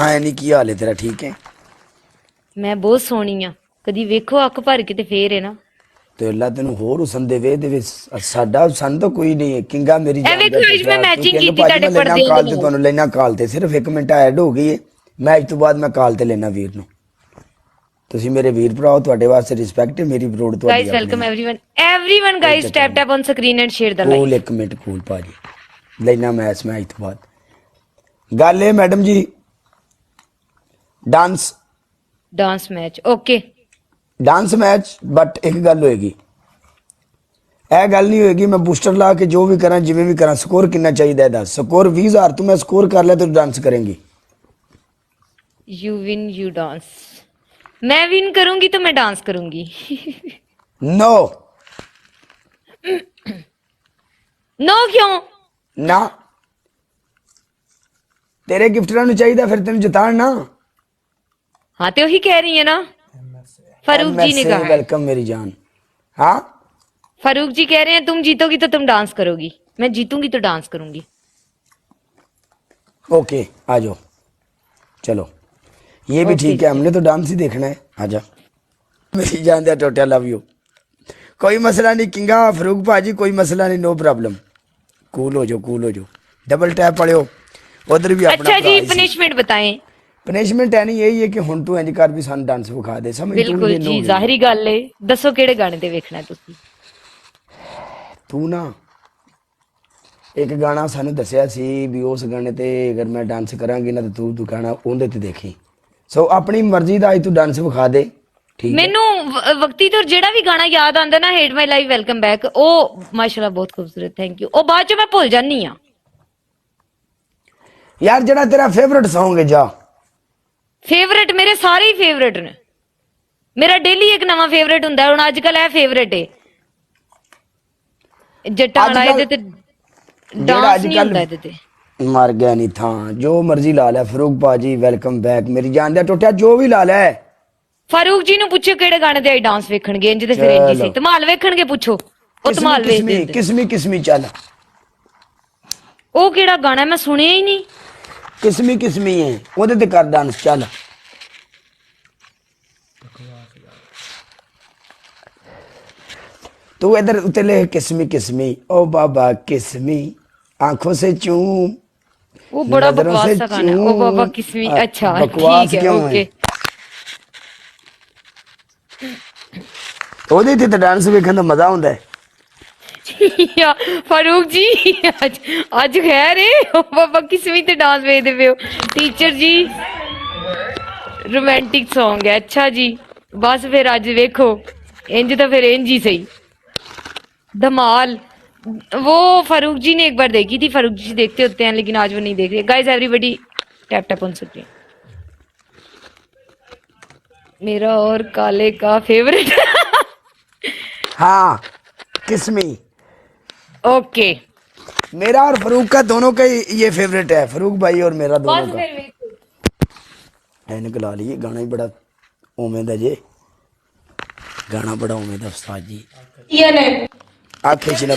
हाँ नहीं की हाल है तेरा ठीक है मैं बहुत सोहनी आ कदी वेखो अख भर के ते फेर है ना ਤੇ ਅੱਲਾ ਤੈਨੂੰ ਹੋਰ ਹੁਸਨ ਦੇਵੇ ਦੇ ਵਿੱਚ ਸਾਡਾ ਹੁਸਨ ਤਾਂ ਕੋਈ ਨਹੀਂ ਹੈ ਕਿੰਗਾ ਮੇਰੀ ਇਹ ਜਾਨ ਦਾ ਵੇਖੋ ਅੱਜ ਮੈਂ ਟੁੱਟਿਆ ਤੂੰ ਮੈਚਿੰਗ ਕਿੰਗ ਕੀਤੀ ਭਾਜੀ ਮੈਂ ਤੁਹਾਡੇ ਲੈਣਾ ਪਰਦੇ ਕਾਲ ਦੇ ਤੇ ਨਾਲ ਤੁਹਾਨੂੰ ਲੈਣਾ ਕਾਲ ਤੇ ਸਿਰਫ 1 ਮਿੰਟ ਐਡ ਹੋ ਗਈ ਹੈ ਮੈਚ ਤੋਂ ਬਾਅਦ ਮੈਂ ਕਾਲ ਤੇ ਲੈਣਾ ਵੀਰ ਨੂੰ ਤੁਸੀਂ ਮੇਰੇ ਵੀਰ ਭਰਾ ਹੋ ਤੁਹਾਡੇ ਵਾਸਤੇ ਰਿਸਪੈਕਟ ਹੈ ਮੇਰੀ ਬਰੋਡ ਤੁਹਾਡੀ guys welcome everyone guys tap tap on screen and share the like ਕੋਲ 1 ਮਿੰਟ ਕੋਲ ਭਾਜੀ ਲੈਣਾ ਮੈਚ ਤੋਂ ਬਾਅਦ ਗੱਲ ਇਹ ਮੈਡਮ ਜੀ dance match okay dance match but ਇੱਕ ਗੱਲ ਹੋਏਗੀ ਇਹ ਗੱਲ ਨਹੀਂ ਹੋਏਗੀ ਮੈਂ ਬੂਸਟਰ ਲਾ ਕੇ ਜੋ ਵੀ ਕਰਾਂ ਜਿਵੇਂ ਵੀ ਕਰਾਂ ਸਕੋਰ ਕਿੰਨਾ ਚਾਹੀਦਾ ਹੈ ਦੱਸ ਸਕੋਰ 20000 ਤੂੰ ਮੈਂ ਸਕੋਰ ਕਰ ਲਿਆ ਤੂੰ ਡਾਂਸ ਕरेंगी यू विन यू डांस मैं विन करूंगी तो मैं डांस करूंगी नो नो क्यों ਨਾ ਤੇਰੇ ਗਿਫਟਰਾਂ ਨੂੰ ਚਾਹੀਦਾ ਫਿਰ ਤੈਨੂੰ ਜਿਤਾਣ ਨਾ हाँ तो वही कह रही है ना फारूक जी ने कहा है। वेलकम मेरी जान हाँ फारूक जी कह रहे हैं तुम जीतोगी तो तुम डांस करोगी मैं जीतूंगी तो डांस करूंगी ओके आ जाओ चलो ये भी ठीक है हमने तो डांस ही देखना है आजा मेरी जान दे टोटिया लव यू कोई मसला नहीं किंगा फरूक भाजी कोई मसला नहीं नो प्रॉब्लम कूल हो जाओ डबल टैप पढ़ो उधर भी अपना अच्छा जी पनिशमेंट बताएं पनिशमेंट है नहीं यही है कि हुन तू इंज कर भी सन डांस विखा दे समझ बिल्कुल जी जाहिरी गल है दसो केड़े गाने ते वेखना है तुसी तू ना एक गाना सानू दसिया सी भी उस गाने ते अगर मैं डांस करांगी ना तो तू गाना ओंदे ते देखी सो अपनी मर्जी दा आज तू डांस विखा दे ठीक है मैनू वक्ती तो जेड़ा भी गाना याद आंदा ना hate my life welcome back ओ माशाल्लाह बहुत खूबसूरत थैंक यू ओ बाद च मैं भूल जानी हां यार जेड़ा तेरा फेवरेट सॉन्ग है जा फेवरेट मेरे सारे ही फेवरेट ने मेरा डेली एक नवा फेवरेट हुंदा है हुन आजकल है फेवरेट है जट्टां आए दे ते डांस नहीं हुंदा इहदे ते मर गया नहीं था जो मर्जी ला ले फरूक बाजी वेलकम बैक मेरी जान दे टोटिया जो भी ला ले फारूक जी नु पूछो केड़े गाने ते डांस वेखणगे इंज ते फिर इंज सही धमाल वेखणगे पूछो ओ धमाल वेख दे किस्मी चल ओ केड़ा गाना मैं सुनिया ही नहीं किस्मी है ओदे ते कर डांस चल तू इधर उतले किस्मी ओ बाबा किस्मी आंखों से चूम वो बड़ा बकवास सा गाना है ओ बाबा किस्मी अच्छा ठीक है ओके ओदे ते डांस वेखण दा मजा हुंदा है या फारूक जी आज खैर है ओ बाबा किस्मी ते डांस वेखदे पे हो टीचर जी रोमांटिक सॉन्ग है अच्छा जी बस फिर आज वेखो इंज तो फिर इंज ही सही धमाल वो फारूक जी ने एक बार देखी थी फारूक जी देखते होते हैं लेकिन आज वो नहीं देख रहे guys everybody tap tap on screen मेरा और काले का फेवरेट हाँ किस्मी ओके मेरा और फरूक का दोनों का ये फेवरेट है फरूक भाई और मेरा दोनों का ऐनक ला लिए गाना ही बड़ा उम्मीद है जी गाना बड़ा उम्मीद है उस्ताद जी आखे चला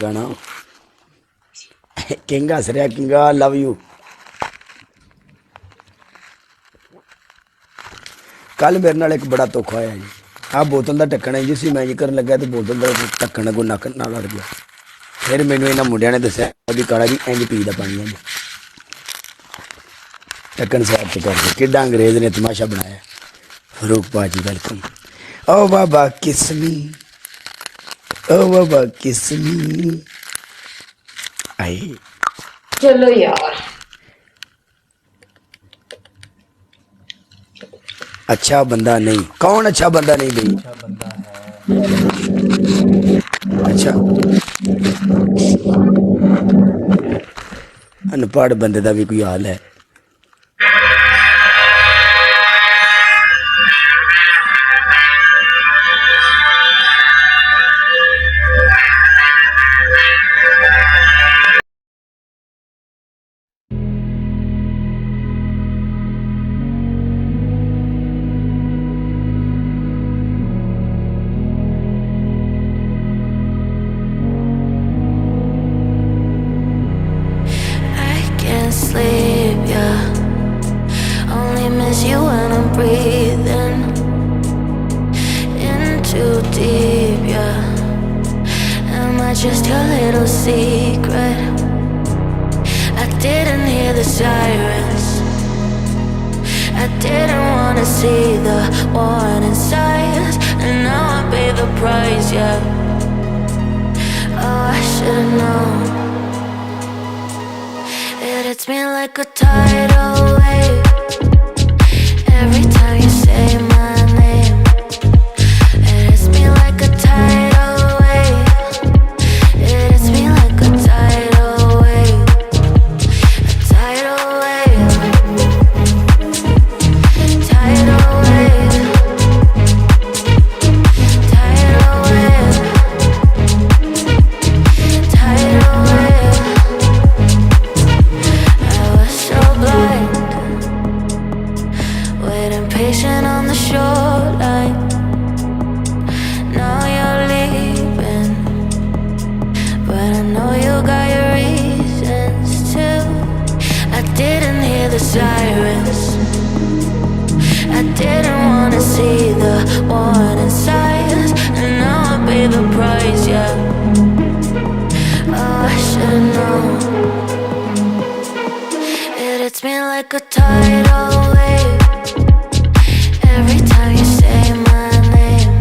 गाना किंगा सरिया किंगा लव यू कल मेरे नाल एक बड़ा धोखा होया जी आ बोतल का ढक्कन है जिस मैं करन लगा तो बोतल का ढक्कन अगों नक नाल लड़ गया फिर मैनू इन्हां मुंडियां ने दस्सिया भी काला जी इंज पी दा पानी है ढक्कन साहब तो करके किड्डा अंग्रेज ने तमाशा बनाया फरूक भाजी वेलकम ओ बाबा किस्मी आई चलो यार अच्छा बंदा नहीं कौन अच्छा बंदा नहीं गई अच्छा अनपढ़ बंदे का भी कोई हाल है sleep. just your little secret? I didn't hear the sirens. I didn't wanna see the warning signs, and now I pay the price, yeah. Oh, I should've known. It hits me like a tidal wave every time you say my name. It hits me like a tidal wave. It hits me like a tidal wave. A tidal wave. Tidal wave. Tidal wave. Tidal wave. I was so blind, waiting patient on the shoreline. Now you're leaving, but I know you got your reasons too. I didn't hear the sirens. I didn't wanna see the warning signs, and now I pay the price, yeah. Oh, I should've known. It hits me like a tidal wave every time you say my name.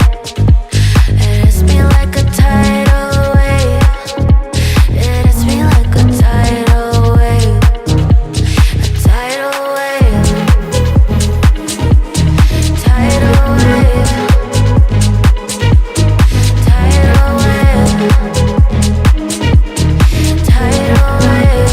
It hits me like a tidal wave. It hits me like a tidal wave. A tidal wave. Tidal wave. Tidal wave. Tidal wave.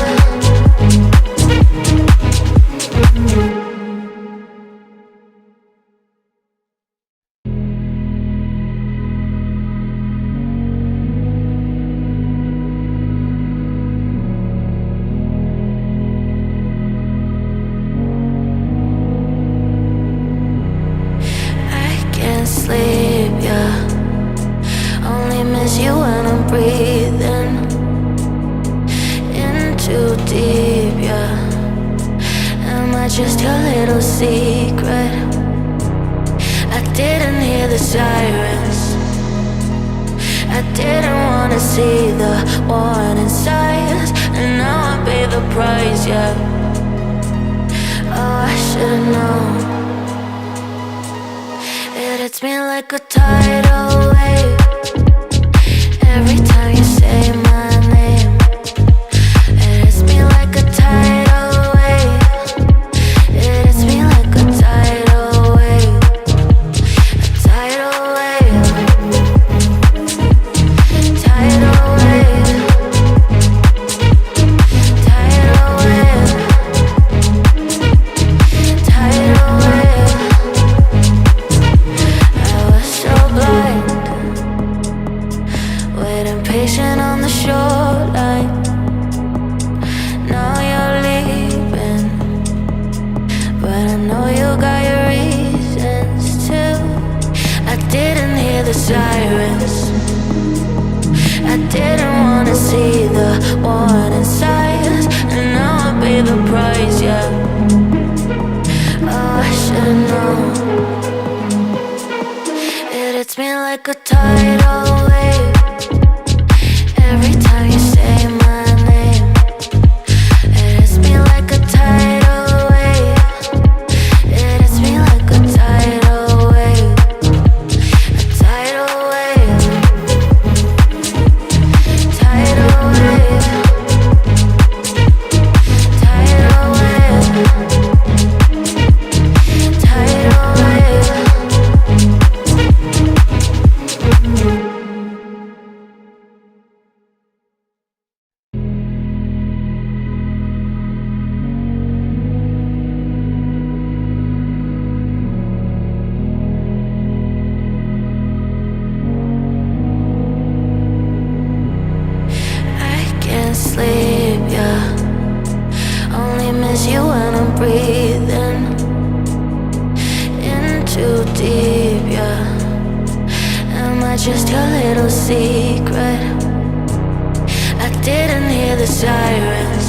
I can't sleep, yeah. Only miss you when I'm breathing in too deep, yeah. Am I just your little secret? I didn't hear the sirens. I didn't wanna see the warning signs, and now I pay the price, yeah. Oh, I should've known. It hits me like a tidal wave every time you say my name. It hits me like a tidal wave. It hits me like a tidal wave. A tidal wave. Tidal wave. Tidal wave. Tidal wave. I was so blind, waiting patient on the shoreline. Now you're leaving, but I know you got your reasons too. I didn't hear the sirens. I didn't wanna see the warning signs, and now I pay the price, yeah. Oh, I should've known. It hits me like a tidal wave every time you say my name. It hits me like a tidal wave. It hits me like a tidal wave. A tidal wave. Tidal wave. Tidal wave. Tidal wave. I can't sleep, yeah. Only miss you when I'm breathing in too deep, yeah. Am I just your little secret? I didn't hear the sirens.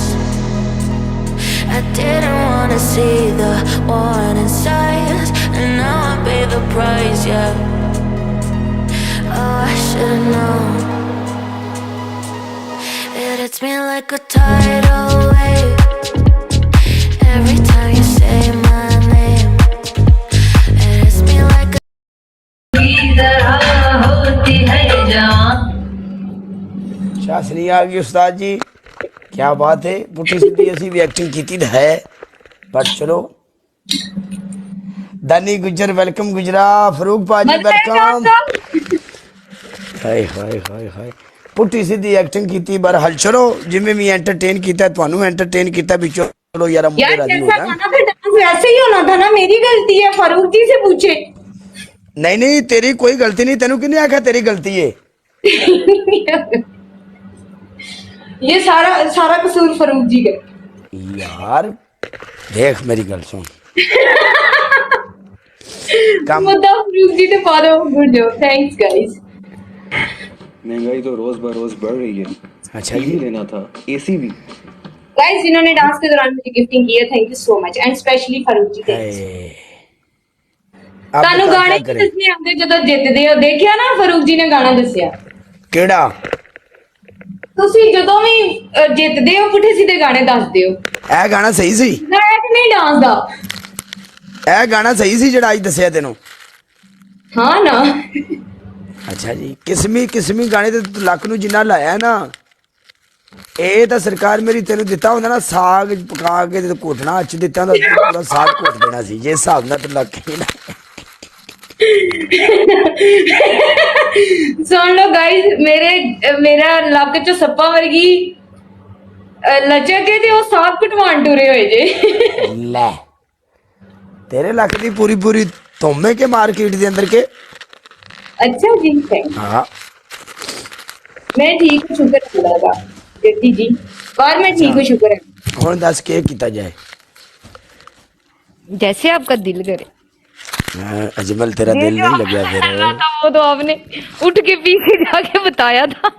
I didn't wanna see the warning signs, and now I pay the price, yeah. Oh, I should've known. hits me like a tidal wave every time you say my name. It hits me like a Shastri आ गई उस्ताद जी, क्या बात है। पुट्ठी सीधी असी भी acting की है, but चलो। दानी गुजर वेलकम गुजरा, फरूक पाजी वेलकम। हाय हाय हाय हाय, पुट्ठी सीधी एक्टिंग की पर हल चलो, जिम्मे भी एंटरटेन किया थानू एंटरटेन किया भी, चलो यार मुझे यार राजी हो जैसा जाए। गाना था डांस वैसे ही होना था ना, मेरी गलती है, फारूक जी से पूछे। नहीं नहीं तेरी कोई गलती नहीं, तेनू किने आखा तेरी गलती है। ये सारा सारा कसूर फारूक जी का। यार देख मेरी गल सुन, काम मुद्दा फारूक जी ने फॉलो गुड जो, थैंक्स गाइस। महंगाई तो रोज ब रोज बढ़ रही है। अच्छा टीवी जी। लेना था, एसी भी। गाइस जिन्होंने डांस के दौरान मुझे गिफ्टिंग की है, thank you so much, and specially Farooq ji thanks. Hi, अब ਤੁਹਾਨੂੰ बता ਗਾਣੇ क्या ਕੀ करें। ਦੱਸਣੇ ਆਉਂਦੇ ਜਦੋਂ ਜਿੱਤਦੇ ਹੋ? ਦੇਖਿਆ ਨਾ ਫਾਰੂਕ ਜੀ ਨੇ ਗਾਣਾ ਦੱਸਿਆ। केड़ा ਤੁਸੀਂ ਜਦੋਂ ਵੀ ਜਿੱਤਦੇ ਹੋ ਪੁੱਠੇ ਸਿੱਧੇ ਗਾਣੇ ਦੱਸਦੇ ਹੋ। ए गाना सही सी, ਨਾ ਇਹ ਤੇ ਨਹੀਂ ਡਾਂਸ ਦਾ। ए गाना सही सी जड़ा अज दसिया तेनों। ਹਾਂ ਨਾ अच्छा जी, किस्मी किस्मी गाने ते लक नू जिन्ना लाया ना, ਇਹ ਤਾਂ ਸਰਕਾਰ ਮੇਰੀ ਤੈਨੂੰ ਦਿੱਤਾ ਹੁੰਦਾ ਨਾ ਸਾਗ ਪਕਾ ਕੇ ਤੇ ਘੋਟਣਾ ਅੱਛ ਦਿੱਤਾ ਹੁੰਦਾ, ਪੂਰਾ ਸਾਗ ਘੋਟ ਦੇਣਾ ਸੀ ਜੇ ਹਿਸਾਬ ਨਾਲ ਤੇ ਲੱਗ ਹੀ ਨਾ। ਸੁਣ ਲਓ ਗਾਇਸ, ਮੇਰਾ ਲੱਕ ਚ ਸੱਪਾ ਵਰਗੀ ਲਚਕ ਹੈ ਤੇ ਉਹ ਸਾਗ ਕਟਵਾਣ ਟੁਰੇ ਹੋਏ ਜੇ। ਲੈ ਤੇਰੇ ਲੱਕ ਦੀ ਪੂਰੀ ਪੂਰੀ ਧੋਮੇ ਕੇ ਮਾਰਕੀਟ ਦੇ ਅੰਦਰ ਕੇ। अच्छा जी थैंक यू। हाँ मैं ठीक हूँ, शुक्र है अल्लाह का। जयती जी और मैं ठीक हूँ, शुक्र है। ਹੁਣ ਦੱਸ ਕੇ ਕੀਤਾ ਜਾਏ। जैसे आपका दिल करे। अजमल तेरा दिल नहीं लगा फिर। करना था वो तो आपने उठ के पीछे जाके बताया था।